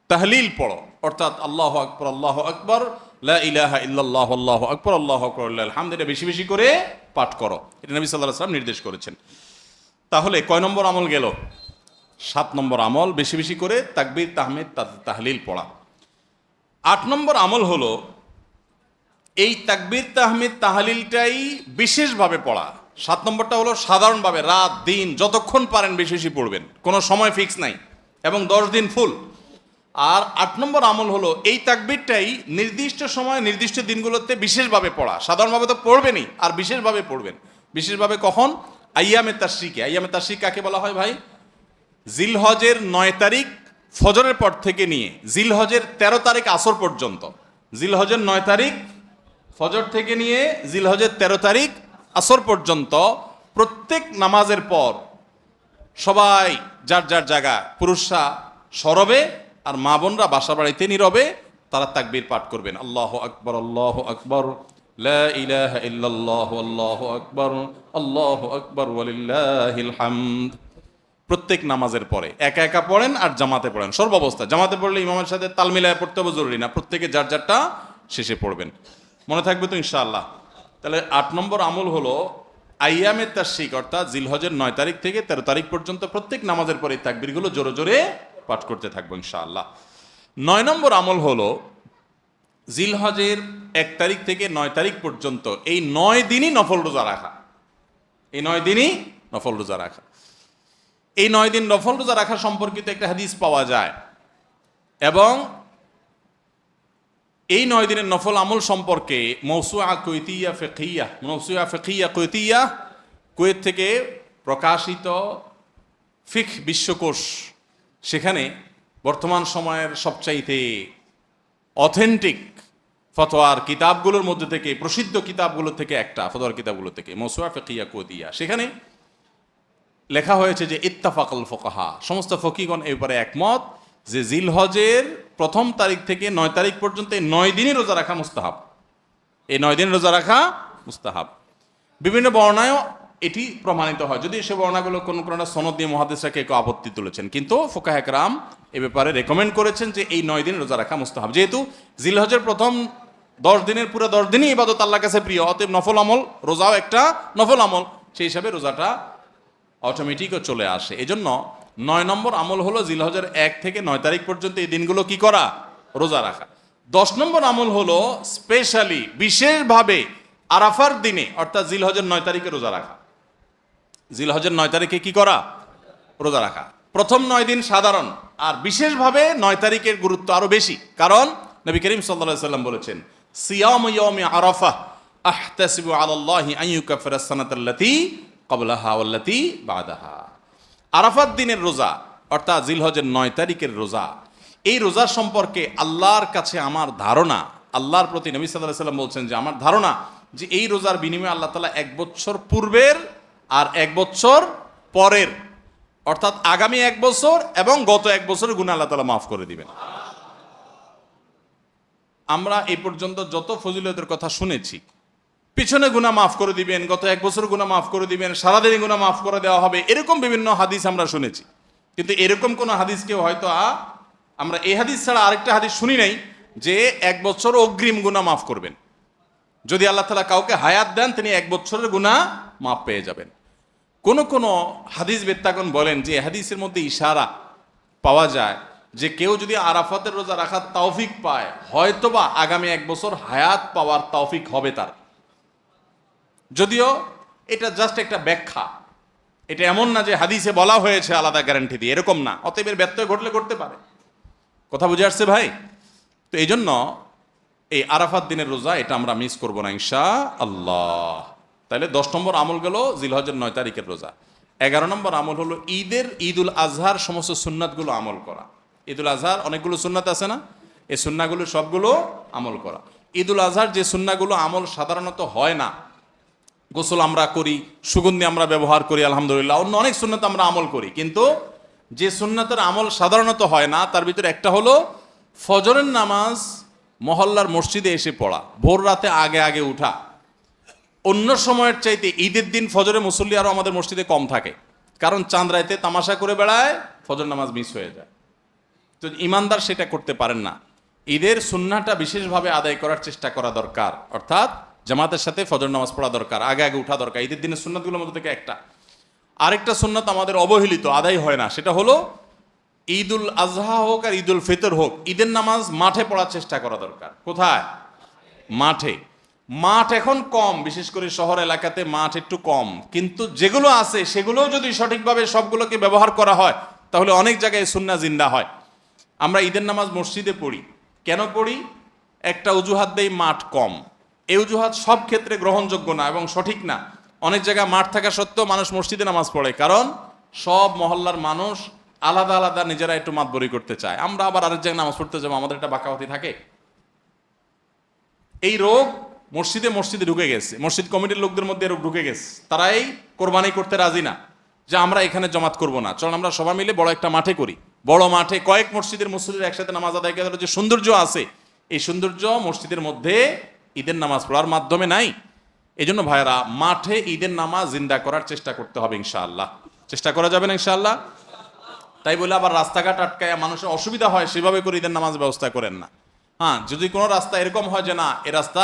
তাহলিল পড়ো, অর্থাৎ আল্লাহু আকবার, আল্লাহু আকবার, লা ইলাহা ইল্লাল্লাহ, আল্লাহু আকবার, আল্লাহু আকবার, লিল্লাহিল হামদ, এটা বেশি বেশি করে পাঠ করো। এটা নবী সাল্লাল্লাহু আলাইহি ওয়াসাল্লাম নির্দেশ করেছেন। তাহলে কয় নম্বর আমল গেল? 7 নম্বর আমল বেশি বেশি করে তাকবীর, তাহমিদ, তাহলিল পড়া। 8 নম্বর আমল হলো এই তাকবীর, তাহমিদ, তাহলিলটাই বিশেষভাবে পড়া। 7 নম্বরটা হলো সাধারণভাবে রাত দিন যতক্ষণ পারেন বেশি বেশি পড়বেন, কোনো সময় ফিক্স নাই, এবং 10 দিন ফুল। আর 8 নম্বর আমল হলো এই তাকবীরটাই নির্দিষ্ট সময় নির্দিষ্ট দিনগুলোতে বিশেষভাবে পড়া। সাধারণভাবে তো পড়বেনই, আর বিশেষভাবে পড়বেন। বিশেষভাবে কখন? আইয়ামে তাশরিকে। আইয়ামে তাশরিক কাকে বলা হয় ভাই? জিলহজের 9 তারিখ ফজরের পর থেকে নিয়ে জিলহজের 13 তারিখ আসর পর্যন্ত, জিলহজের 9 তারিখ ফজর থেকে নিয়ে জিলহজের 13 তারিখ আসর পর্যন্ত প্রত্যেক নামাজের পর সবাই যার যার জায়গা, পুরুষরা সরবে আর মা বোনরা বাসা বাড়িতে নীরবে তারা তাকবীর পাঠ করবেন। আল্লাহু আকবার, আল্লাহু আকবার, লা ইলাহা ইল্লাল্লাহ, আল্লাহু আকবার, আল্লাহু আকবার, ওয়ালিল্লাহিল হামদ। প্রত্যেক নামাজের পরে একা একা পড়েন আর জামাতে পড়েন, সর্বাবস্থা। জামাতে পড়লে ইমামের সাথে তাল মিলায় পড়তে হবে জরুরি না, প্রত্যেকে যার যারটা শেষে পড়বেন। মনে থাকবে তো ইনশাআল্লাহ? তাহলে 8 নম্বর আমল হলো আইয়ামে তাশরিক, অর্থাৎ জিলহজের 9 তারিখ থেকে 13 তারিখ পর্যন্ত প্রত্যেক নামাজের পরে তাকবীরগুলো জোরে জোরে পাঠ করতে থাকবো ইনশাআল্লাহ। 9 নম্বর আমল হলো জিলহজের 1 তারিখ থেকে 9 তারিখ পর্যন্ত এই 9 দিনই নফল রোজা রাখা। এই 9 দিনই নফল রোজা রাখা। এই 9 দিন নফল রোজা রাখা সম্পর্কিত একটা হাদিস পাওয়া যায়, এবং এই 9 দিনের নফল আমল সম্পর্কে মওসুআ কুয়েতিয়া ফিকহিয়া, মওসুআ ফিকহিয়া কুয়েতিয়া, কুয়েত থেকে প্রকাশিত ফিকহ বিশ্বকোষ, সেখানে বর্তমান সময়ের সবচাইতে অথেন্টিক ফতোয়ার কিতাবগুলোর মধ্যে থেকে, প্রসিদ্ধ কিতাবগুলো থেকে একটা, ফতোয়ার কিতাবগুলো থেকে মওসুআ ফিকহিয়া কুয়েতিয়া, সেখানে লেখা হয়েছে যে ইত্তাফাকাল ফুকাহা, সমস্ত ফকিহগণ এই ব্যাপারে একমত যে জিলহজের 1 তারিখ থেকে 9 তারিখ পর্যন্ত এই 9 দিনই রোজা রাখা মুস্তাহাব। এই 9 দিন রোজা রাখা মুস্তাহাব। বিভিন্ন বর্ণায়ও এটি প্রমাণিত হয়, যদি সে বর্ণাগুলো কোনো কোনো সনদ দিয়ে মুহাদ্দিসরা কেউ আপত্তি তুলেছেন, কিন্তু ফুকাহায়ে কেরাম এ ব্যাপারে রেকমেন্ড করেছেন যে এই 9 দিন রোজা রাখা মুস্তাহাব। যেহেতু জিলহজের প্রথম 10 দিনের পুরো 10 দিনই ইবাদত আল্লাহর কাছে প্রিয়, অতএব নফল আমল, রোজাও একটা নফল আমল, সেই হিসাবে রোজাটা অটোমেটিকও চলে আসে। এজন্য 9 নম্বর আমল হলো জিলহজের 1 থেকে 9 তারিখ পর্যন্ত এই দিনগুলো কি করা? রোজা রাখা। 10 নম্বর আমল হলো স্পেশালি, বিশেষভাবে আরাফার দিনে, অর্থাৎ জিলহজের 9 তারিখে রোজা রাখা। জিলহজের 9 তারিখে কি করা? রোজা রাখা। প্রথম 9 দিন সাধারণ, আর বিশেষভাবে 9 তারিখের গুরুত্ব আরো বেশি, কারণ নবী করিম সাল্লাল্লাহু আলাইহি সাল্লাম বলেছেন, সিয়াম ইয়াউমি আরাফা আহতাসিবু আলাল্লাহি আন ইউকাফিরা সানাতাল্লাতী ক্বাবলাহা ওয়াল্লাতী বাদাহা। আরাফাত দিনের রোজা অর্থাৎ জিলহজের 9 তারিখের রোজা, এই রোজার সম্পর্কে আল্লাহর কাছে আমার ধারণা, আল্লাহর প্রতি নবী সাল্লাল্লাহু আলাইহি সাল্লাম বলছেন যে আমার ধারণা যে এই রোজার বিনিময়ে আল্লাহ তাআলা 1 বছর পূর্বের আর 1 বছর পরের, অর্থাৎ আগামী 1 বছর এবং গত 1 বছরের গুনাহ আল্লাহ তাআলা মাফ করে দিবেন। আমরা এই পর্যন্ত যত ফজিলতের কথা শুনেছি, পিছনে গুনাহ মাফ করে দিবেন, গত 1 বছর গুনাহ মাফ করে দিবেন, সারাদিনে গুনাহ মাফ করে দেওয়া হবে, এরকম বিভিন্ন হাদিস আমরা শুনেছি। কিন্তু এরকম কোন হাদিস কেউ হয়তো আমরা এই হাদিস ছাড়া আরেকটা হাদিস শুনি নাই যে 1 বছর অগ্রিম গুনাহ মাফ করবেন। যদি আল্লাহ তাআলা কাউকে হায়াত দেন, তিনি 1 বছরের গুনাহ মাফ পেয়ে যাবেন। কোন কোন হাদিস বেত্তাগণ বলেন যে হাদিসের মধ্যে ইশারা পাওয়া যায় যে কেউ যদি আরাফাতের রোজা রাখার তৌফিক পায়, হয়তোবা আগামী 1 বছর হায়াত পাওয়ার তৌফিক হবে তার। যদিও এটা জাস্ট একটা ব্যাখ্যা, এটা এমন না যে হাদিসে বলা হয়েছে আলাদা গ্যারান্টি দিয়ে, এরকম না। অতএব এর ব্যত্যয় ঘটলে ঘটতে পারে। কথা বুঝে আসছে ভাই? তো এই জন্য এই আরাফাত দিনের রোজা এটা আমরা মিস করব না ইনশাআল্লাহ। তাহলে 10 নম্বর আমল গেল জিলহজের 9 তারিখের রোজা। 11 নম্বর আমল হলো ঈদুল আজহার সমস্ত সুন্নাতগুলো আমল করা। ঈদুল আজহার অনেকগুলো সুন্নাত আছে না, এই সুন্নাগুলো সবগুলো আমল করা। ঈদুল আজহার যে সুন্নাগুলো আমল সাধারণত হয় না, গোসল আমরা করি, সুগন্ধি আমরা ব্যবহার করি, আলহামদুলিল্লাহ, অন্য অনেক সুন্নাত আমরা আমল করি, কিন্তু যে সুন্নাতের আমল সাধারণত হয় না তার ভিতরে একটা হলো ফজরের নামাজ মহল্লার মসজিদে এসে পড়া, ভোর রাতে আগে আগে উঠা। অন্য সময়ের চাইতে ঈদের দিন ফজরে মুসল্লি আরও আমাদের মসজিদে কম থাকে, কারণ চাঁদ রাইতে তামাশা করে বেড়ায়, ফজর নামাজ মিস হয়ে যায়। তো ইমানদার সেটা করতে পারেন না। ঈদের সুন্নাহটা বিশেষভাবে আদায় করার চেষ্টা করা দরকার, অর্থাৎ জামাতের সাথে ফজর নামাজ পড়া দরকার, আগে আগে উঠা দরকার। ঈদের দিনের সুন্নাতগুলোর মধ্যে থেকে একটা। আরেকটা সুন্নাত আমাদের অবহেলিত, আদায় হয় না, সেটা হলো ঈদুল আজহা হোক আর ঈদুল ফিতর হোক, ঈদের নামাজ মাঠে পড়ার চেষ্টা করা দরকার। কোথায়? মাঠে। মাঠ এখন কম, বিশেষ করে শহর এলাকাতে মাঠ একটু কম, কিন্তু যেগুলো আছে সেগুলোও যদি সঠিকভাবে সবগুলোকে ব্যবহার করা হয় তাহলে অনেক জায়গায় সুন্নাহ জিন্দা হয়। আমরা ঈদের নামাজ মসজিদে পড়ি, কেন পড়ি? একটা অজুহাত দেই, মাঠ কম। এই অজুহাত সব ক্ষেত্রে গ্রহণযোগ্য না এবং সঠিক না। অনেক জায়গায় মাঠ থাকা সত্ত্বেও মানুষ মসজিদে নামাজ পড়ে, কারণ সব মহল্লার মানুষ আলাদা আলাদা নিজেরা একটু মাতবরি করতে চায়। আমরা আবার আরেক জায়গায় নামাজ পড়তে যাবো, আমাদের একটা বাঁকাওয়াতি থাকে। এই রোগ মসজিদে মসজিদে ঢুকে গেছে, মসজিদ কমিটির লোকদের মধ্যে রোগ ঢুকে গেছে। তারাই কোরবানি করতে রাজি না যে আমরা এখানে জমাত করব না, চল আমরা সবাই মিলে বড় একটা মাঠে করি। বড় মাঠে কয়েক মসজিদের মুসল্লিরা একসাথে নামাজ আদায় করার যে সৌন্দর্য আছে, এই সৌন্দর্য মসজিদের মধ্যে ঈদের নামাজ পড়ার মাধ্যমে নাই। এই জন্য ভাইরা, মাঠে ঈদের নামাজ জিন্দা করার চেষ্টা করতে হবে ইনশাআল্লাহ। চেষ্টা করা যাবে না ইনশাআল্লাহ? তাই বলে আবার রাস্তাঘাট আটকায় মানুষের অসুবিধা হয় সেভাবে করে ঈদের নামাজ ব্যবস্থা করেন না। হ্যাঁ, যদি কোনো রাস্তা এরকম হয় যে না, এ রাস্তা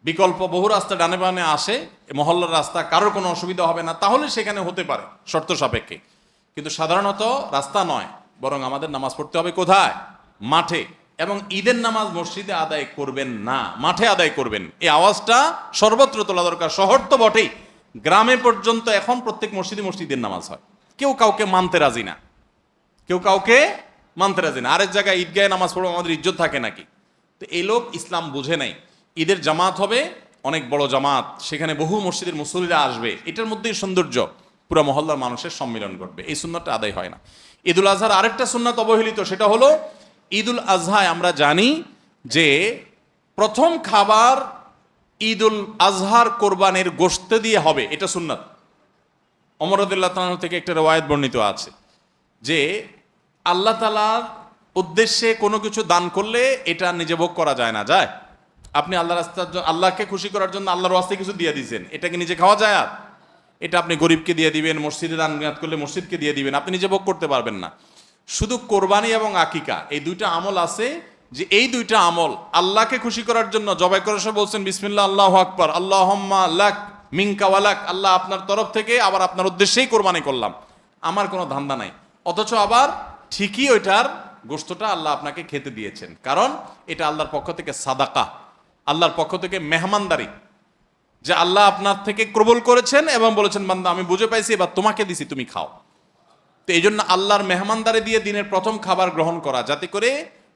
বিকল্প বহু রাস্তা ডানে বামে আসে, মহল্লার রাস্তা, কারোর কোনো অসুবিধা হবে না, তাহলে সেখানে হতে পারে শর্ত সাপেক্ষে। কিন্তু সাধারণত রাস্তা নয়, বরং আমাদের নামাজ পড়তে হবে কোথায়? মাঠে। এবং ঈদের নামাজ মসজিদে আদায় করবেন না, মাঠে আদায় করবেন। এই আওয়াজটা সর্বত্র তোলা দরকার। শহর তো বটেই, গ্রামে পর্যন্ত এখন প্রত্যেক মসজিদে মসজিদের নামাজ হয়। কেউ কাউকে মানতে রাজি না, কেউ কাউকে মানতে রাজি না। আরেক জায়গায় ঈদগাহে নামাজ পড়বো, আমাদের ইজ্জত থাকে নাকি? তো এই লোক ইসলাম বুঝে নাই। ঈদের জামাত হবে অনেক বড় জামাত, সেখানে বহু মসজিদের মুসল্লিরা আসবে, এটার মধ্যেই সৌন্দর্য, পুরো মহল্লার মানুষের সম্মিলন ঘটবে। এই সুন্নাতটা আদায় হয় না। ঈদুল আজহার আরেকটা সুন্নাত অবহেলিত, সেটা হলো ঈদুল আজহায় আমরা জানি যে প্রথম খাবার ঈদুল আজহার কোরবানির গোশত দিয়ে হবে, এটা সুন্নাত। ওমর রাদিয়াল্লাহু তাআলা থেকে একটা রওয়ায়াত বর্ণিত আছে যে আল্লাহ তাআলার উদ্দেশ্যে কোনো কিছু দান করলে এটা নিজে ভোগ করা যায় না। যায়? আপনি আল্লাহকে খুশি করার জন্য আল্লাহর ওয়াস্তে কিছু দিয়ে দিয়েছেন, এটাকে নিজে খাওয়া যায়? আর এটা আপনি গরিবকে দিয়ে দিবেন, মসজিদে দান করলে মসজিদকে দিয়ে দিবেন, আপনি নিজে ভোগ করতে পারবেন না। শুধু কোরবানি এবং আকিকা, এই দুইটা আমল আছে যে এই দুইটা আমল আল্লাহকে খুশি করার জন্য জবাই করার সময় বলছেন বিসমিল্লাহ আল্লাহু আকবার, আল্লাহুম্মা লাক মিনকা ওয়ালাক, আল্লাহ আপনার তরফ থেকে আবার আপনার উদ্দেশ্যেই কোরবানি করলাম, আমার কোনো ধান্দা নাই। অথচ আবার ঠিকই ওইটার গোশতটা আল্লাহ আপনাকে খেতে দিয়েছেন, কারণ এটা আল্লাহর পক্ষ থেকে সাদাকা, আল্লাহর পক্ষ থেকে মেহমানদারি, যে আল্লাহ আপনার থেকে কবুল করেছেন এবং বলেছেন বান্দা আমি বুঝে পাইছি, এবার তোমাকে দিছি, তুমি খাও। তো এই জন্য আল্লাহর মেহমানদারি দিয়ে দিনের প্রথম খাবার গ্রহণ করা, যাতে করে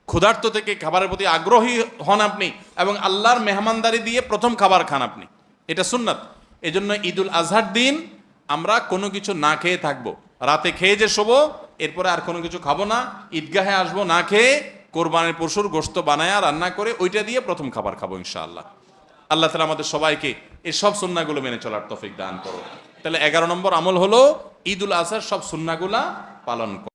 ক্ষুধার্ত থেকে খাবারের প্রতি আগ্রহী হন আপনি, এবং আল্লাহর মেহমানদারি দিয়ে প্রথম খাবার খান আপনি, এটা সুন্নাত। এই জন্য ঈদুল আজহার দিন আমরা কোনো কিছু না খেয়ে থাকবো, রাতে খেয়ে যে শোবো, এরপরে আর কোনো কিছু খাবো না, ঈদগাহে আসবো না খেয়ে, কোরবানির পশুর গোশত বানায়া রান্না করে ওইটা দিয়ে প্রথম খাবার খাবো ইনশাআল্লাহ। আল্লাহ তাআলা আমাদের সবাইকে এই সব সুন্নাহগুলো মেনে চলার তৌফিক দান করো। তাহলে 11 নম্বর আমল হলো ঈদুল আজহার সব সুন্নাহগুলা পালন করা।